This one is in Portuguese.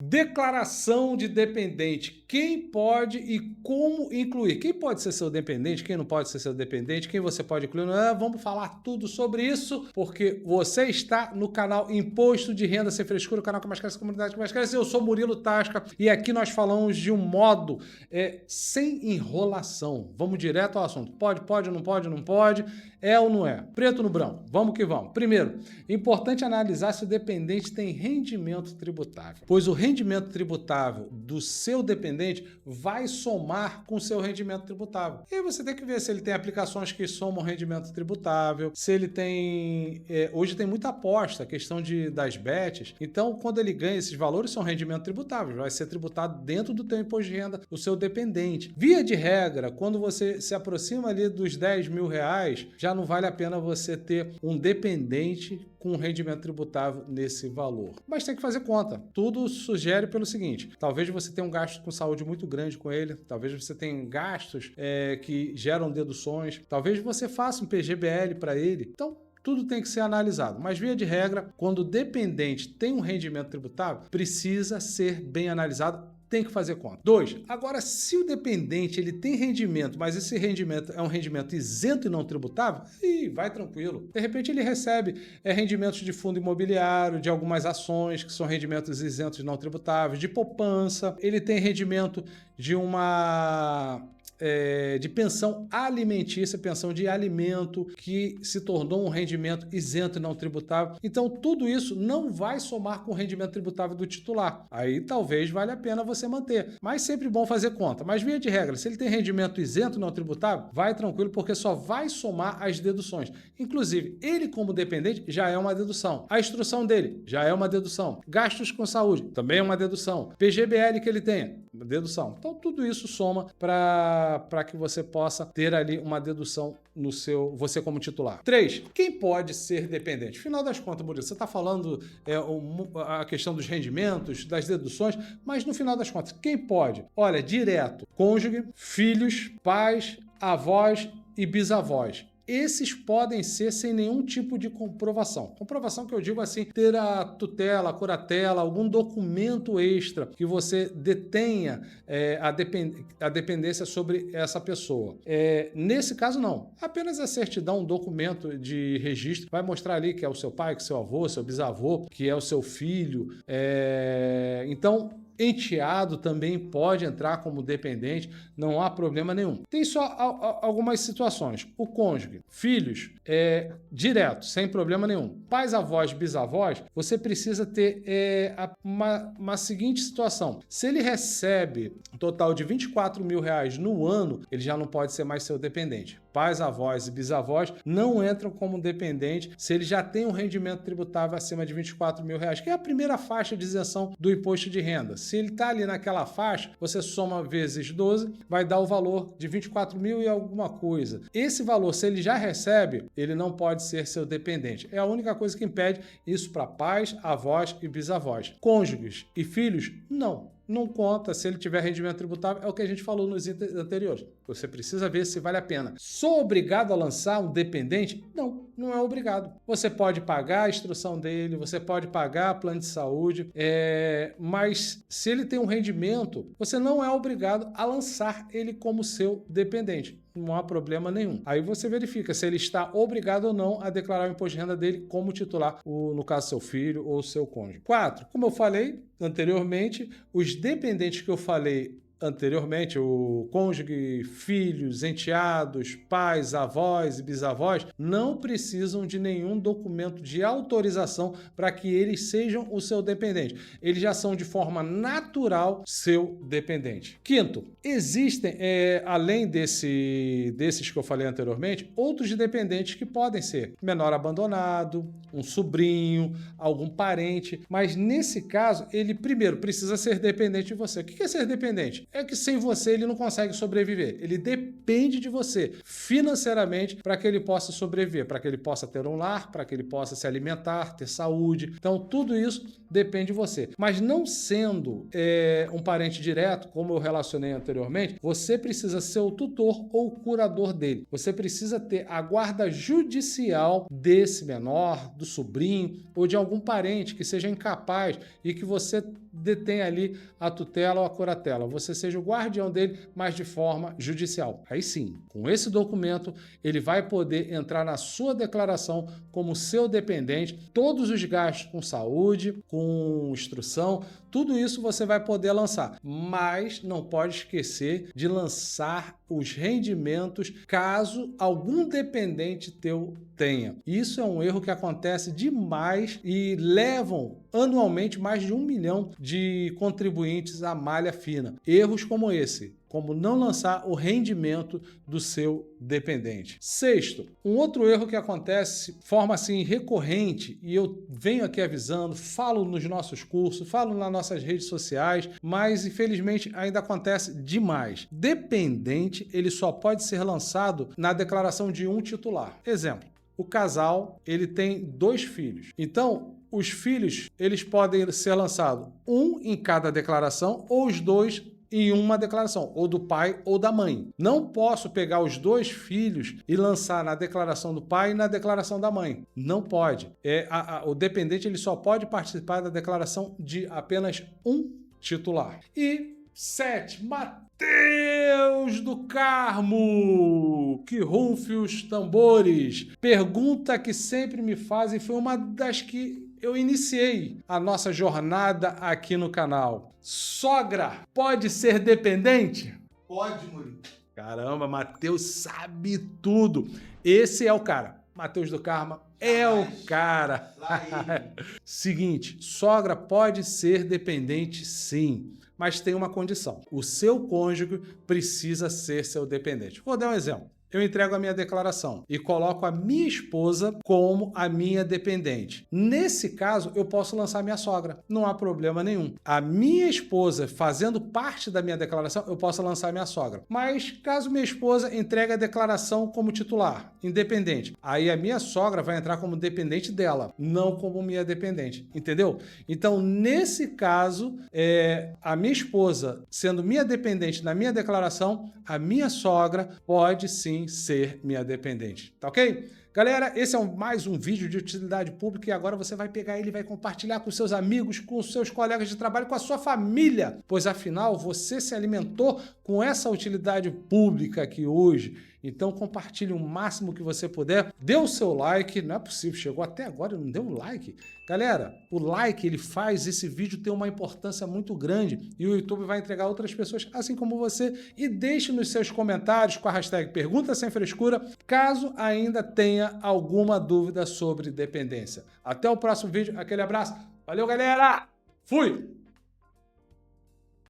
Declaração de dependente. Quem pode e como incluir? Quem pode ser seu dependente, quem não pode ser seu dependente, quem você pode incluir? Vamos falar tudo sobre isso, porque você está no canal Imposto de Renda Sem Frescura, o canal que mais cresce, a comunidade que mais cresce. Eu sou Murilo Tasca e aqui nós falamos de um modo sem enrolação. Vamos direto ao assunto. Pode, não pode, não pode. É ou não é? Preto no branco. Vamos que vamos. Primeiro, importante analisar se o dependente tem rendimento tributável, pois o rendimento tributável do seu dependente vai somar com o seu rendimento tributável. E aí você tem que ver se ele tem aplicações que somam rendimento tributável, se ele tem... hoje tem muita aposta, a questão das bets. Então, quando ele ganha esses valores, são rendimento tributável, vai ser tributado dentro do teu imposto de renda do seu dependente. Via de regra, quando você se aproxima ali dos 10 mil reais, já não vale a pena você ter um dependente com rendimento tributável nesse valor. Mas tem que fazer conta. Tudo sugere pelo seguinte: talvez você tenha um gasto com saúde muito grande com ele, talvez você tenha gastos que geram deduções, talvez você faça um PGBL para ele. Então, tudo tem que ser analisado, mas via de regra, quando o dependente tem um rendimento tributável, precisa ser bem analisado. Tem que fazer conta. 2. Agora, se o dependente ele tem rendimento, mas esse rendimento é um rendimento isento e não tributável, vai tranquilo. De repente ele recebe rendimentos de fundo imobiliário, de algumas ações que são rendimentos isentos e não tributáveis, de poupança, ele tem rendimento de de pensão alimentícia, pensão de alimento, que se tornou um rendimento isento e não tributável. Então, tudo isso não vai somar com o rendimento tributável do titular. Aí, talvez, valha a pena você manter. Mas sempre bom fazer conta. Mas, via de regra, se ele tem rendimento isento e não tributável, vai tranquilo, porque só vai somar as deduções. Inclusive, ele como dependente já é uma dedução. A instrução dele já é uma dedução. Gastos com saúde também é uma dedução. PGBL que ele tenha, dedução. Então, tudo isso soma para que você possa ter ali uma dedução no você como titular. 3. Quem pode ser dependente? Final das contas, Murilo, você está falando a questão dos rendimentos, das deduções, mas no final das contas, quem pode? Olha, direto, cônjuge, filhos, pais, avós e bisavós. Esses podem ser sem nenhum tipo de comprovação. Comprovação que eu digo assim, ter a tutela, a curatela, algum documento extra que você detenha a dependência sobre essa pessoa. Nesse caso, não. Apenas a certidão, um documento de registro, vai mostrar ali que é o seu pai, que é o seu avô, seu bisavô, que é o seu filho. Então, enteado também pode entrar como dependente, não há problema nenhum. Tem só algumas situações. O cônjuge, filhos, direto, sem problema nenhum. Pais, avós, bisavós, você precisa ter uma seguinte situação. Se ele recebe um total de 24 mil reais no ano, ele já não pode ser mais seu dependente. Pais, avós e bisavós não entram como dependente se ele já tem um rendimento tributável acima de 24 mil reais, que é a primeira faixa de isenção do imposto de renda. Se ele está ali naquela faixa, você soma vezes 12, vai dar o valor de 24 mil e alguma coisa. Esse valor, se ele já recebe, ele não pode ser seu dependente. É a única coisa que impede isso para pais, avós e bisavós. Cônjuges e filhos, não conta se ele tiver rendimento tributável, é o que a gente falou nos anteriores. Você precisa ver se vale a pena. Sou obrigado a lançar um dependente? Não é obrigado. Você pode pagar a instrução dele, você pode pagar plano de saúde, mas se ele tem um rendimento, você não é obrigado a lançar ele como seu dependente. Não há problema nenhum. Aí você verifica se ele está obrigado ou não a declarar o imposto de renda dele como titular, no caso seu filho ou seu cônjuge. 4. Como eu falei anteriormente, os dependentes que eu falei anteriormente, o cônjuge, filhos, enteados, pais, avós e bisavós, não precisam de nenhum documento de autorização para que eles sejam o seu dependente. Eles já são de forma natural seu dependente. 5º, existem, além desses que eu falei anteriormente, outros dependentes que podem ser menor abandonado, um sobrinho, algum parente, mas nesse caso, ele primeiro precisa ser dependente de você. O que é ser dependente? É que sem você ele não consegue sobreviver. Ele depende de você financeiramente para que ele possa sobreviver, para que ele possa ter um lar, para que ele possa se alimentar, ter saúde. Então, tudo isso depende de você. Mas não sendo um parente direto, como eu relacionei anteriormente, você precisa ser o tutor ou o curador dele. Você precisa ter a guarda judicial desse menor, do sobrinho ou de algum parente que seja incapaz e que você detém ali a tutela ou a curatela. Você seja o guardião dele, mas de forma judicial. Aí sim, com esse documento, ele vai poder entrar na sua declaração como seu dependente, todos os gastos com saúde, com instrução, tudo isso você vai poder lançar, mas não pode esquecer de lançar os rendimentos caso algum dependente teu tenha. Isso é um erro que acontece demais e levam anualmente mais de 1 milhão de contribuintes à malha fina. Erros como esse, como não lançar o rendimento do seu dependente. Sexto, um outro erro que acontece de forma assim recorrente, e eu venho aqui avisando, falo nos nossos cursos, falo nas nossas redes sociais, mas infelizmente ainda acontece demais. Dependente, ele só pode ser lançado na declaração de um titular. Exemplo, o casal, ele tem 2 filhos. Então, os filhos, eles podem ser lançados um em cada declaração ou os 2 em uma declaração, ou do pai ou da mãe. Não posso pegar os 2 filhos e lançar na declaração do pai e na declaração da mãe. Não pode. O dependente ele só pode participar da declaração de apenas um titular. E 7, Mateus do Carmo, que rufe os tambores. Pergunta que sempre me fazem, foi uma das que eu iniciei a nossa jornada aqui no canal. Sogra pode ser dependente? Pode, Murilo. Caramba, Mateus sabe tudo. Esse é o cara. Mateus do Carmo é o cara. Seguinte, sogra pode ser dependente sim, mas tem uma condição. O seu cônjuge precisa ser seu dependente. Vou dar um exemplo. Eu entrego a minha declaração e coloco a minha esposa como a minha dependente. Nesse caso, eu posso lançar minha sogra. Não há problema nenhum. A minha esposa fazendo parte da minha declaração, eu posso lançar minha sogra. Mas caso minha esposa entregue a declaração como titular, independente, aí a minha sogra vai entrar como dependente dela, não como minha dependente. Entendeu? Então, nesse caso, a minha esposa sendo minha dependente na minha declaração, a minha sogra pode sim ser minha dependente, tá ok? Galera, esse é mais um vídeo de utilidade pública e agora você vai pegar ele e vai compartilhar com seus amigos, com seus colegas de trabalho, com a sua família, pois afinal você se alimentou com essa utilidade pública aqui hoje. Então compartilhe o máximo que você puder, dê o seu like, não é possível, chegou até agora e não deu um like. Galera, o like ele faz esse vídeo ter uma importância muito grande e o YouTube vai entregar a outras pessoas assim como você e deixe nos seus comentários com a hashtag Pergunta Sem Frescura, caso ainda tenha alguma dúvida sobre dependência. Até o próximo vídeo, aquele abraço, valeu galera, fui!